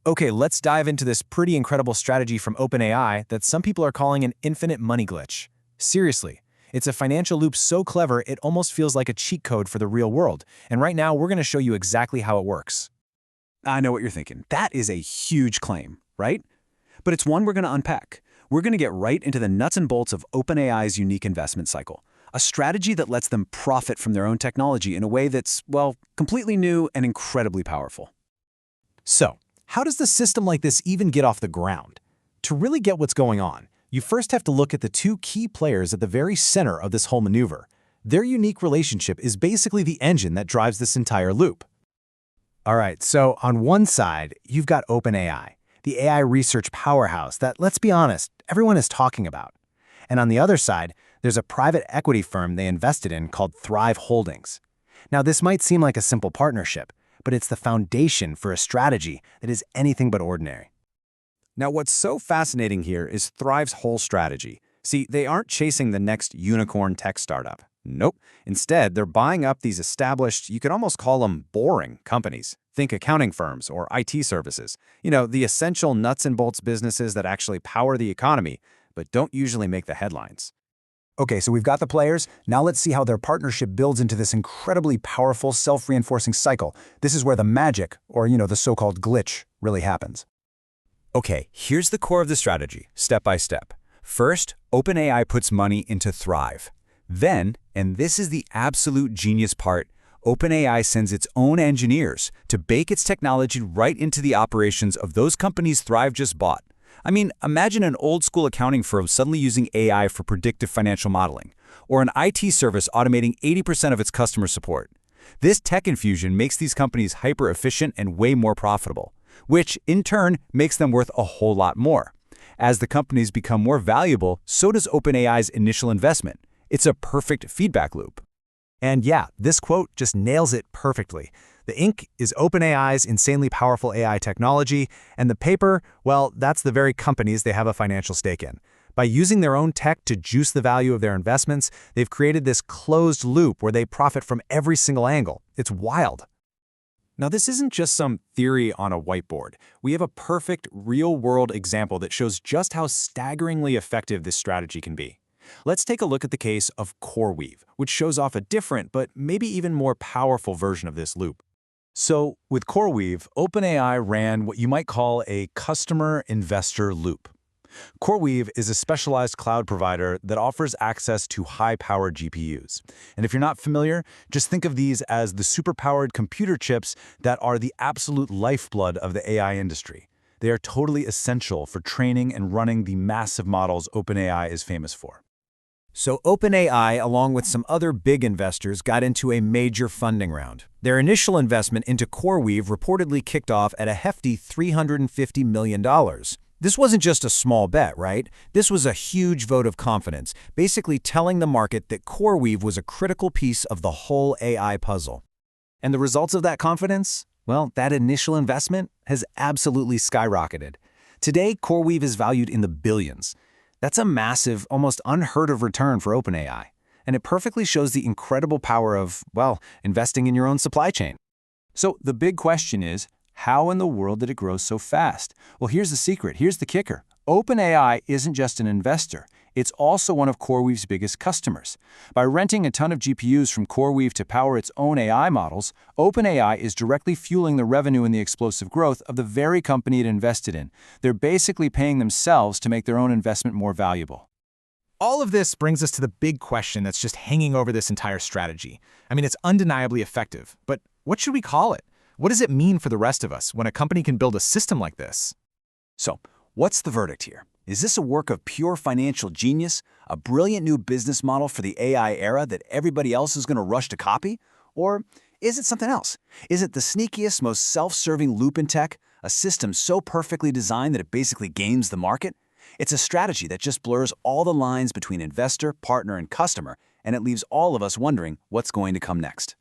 Okay, let's dive into this pretty incredible strategy from OpenAI that some people are calling an infinite money glitch. Seriously, it's a financial loop so clever it almost feels like a cheat code for the real world. And right now, we're going to show you exactly how it works. I know what you're thinking. That is a huge claim, right? But it's one we're going to unpack. We're going to get right into the nuts and bolts of OpenAI's unique investment cycle, a strategy that lets them profit from their own technology in a way that's, well, completely new and incredibly powerful. So, how does the system like this even get off the ground? To really get what's going on, you first have to look at the two key players at the very center of this whole maneuver. Their unique relationship is basically the engine that drives this entire loop. All right, so on one side, you've got OpenAI, the AI research powerhouse that, let's be honest, everyone is talking about. And on the other side, there's a private equity firm they invested in called Thrive Holdings. Now, this might seem like a simple partnership, but it's the foundation for a strategy that is anything but ordinary. Now, what's so fascinating here is Thrive's whole strategy. See, they aren't chasing the next unicorn tech startup. Nope. Instead, they're buying up these established, you could almost call them boring companies. Think accounting firms or IT services. You know, the essential nuts and bolts businesses that actually power the economy, but don't usually make the headlines. Okay, so we've got the players. Now let's see how their partnership builds into this incredibly powerful self-reinforcing cycle. This is where the magic, or the so-called glitch, really happens. Okay, here's the core of the strategy, step by step. First, OpenAI puts money into Thrive. Then, and this is the absolute genius part, OpenAI sends its own engineers to bake its technology right into the operations of those companies Thrive just bought. I mean, imagine an old-school accounting firm suddenly using AI for predictive financial modeling, or an IT service automating 80% of its customer support. This tech infusion makes these companies hyper-efficient and way more profitable, which, in turn, makes them worth a whole lot more. As the companies become more valuable, so does OpenAI's initial investment. It's a perfect feedback loop. And yeah, this quote just nails it perfectly. The ink is OpenAI's insanely powerful AI technology, and the paper, well, that's the very companies they have a financial stake in. By using their own tech to juice the value of their investments, they've created this closed loop where they profit from every single angle. It's wild. Now, this isn't just some theory on a whiteboard. We have a perfect, real-world example that shows just how staggeringly effective this strategy can be. Let's take a look at the case of CoreWeave, which shows off a different but maybe even more powerful version of this loop. So, with CoreWeave, OpenAI ran what you might call a customer-investor loop. CoreWeave is a specialized cloud provider that offers access to high-powered GPUs. And if you're not familiar, just think of these as the superpowered computer chips that are the absolute lifeblood of the AI industry. They are totally essential for training and running the massive models OpenAI is famous for. So OpenAI, along with some other big investors, got into a major funding round. Their initial investment into CoreWeave reportedly kicked off at a hefty $350 million. This wasn't just a small bet, right? This was a huge vote of confidence, basically telling the market that CoreWeave was a critical piece of the whole AI puzzle. And the results of that confidence? Well, that initial investment has absolutely skyrocketed. Today, CoreWeave is valued in the billions. That's a massive, almost unheard of return for OpenAI. And it perfectly shows the incredible power of, well, investing in your own supply chain. So the big question is, how in the world did it grow so fast? Well, here's the secret. Here's the kicker. OpenAI isn't just an investor. It's also one of CoreWeave's biggest customers. By renting a ton of GPUs from CoreWeave to power its own AI models, OpenAI is directly fueling the revenue and the explosive growth of the very company it invested in. They're basically paying themselves to make their own investment more valuable. All of this brings us to the big question that's just hanging over this entire strategy. I mean, it's undeniably effective, but what should we call it? What does it mean for the rest of us when a company can build a system like this? So, what's the verdict here? Is this a work of pure financial genius, a brilliant new business model for the AI era that everybody else is going to rush to copy? Or is it something else? Is it the sneakiest, most self-serving loop in tech, a system so perfectly designed that it basically games the market? It's a strategy that just blurs all the lines between investor, partner, and customer, and it leaves all of us wondering what's going to come next.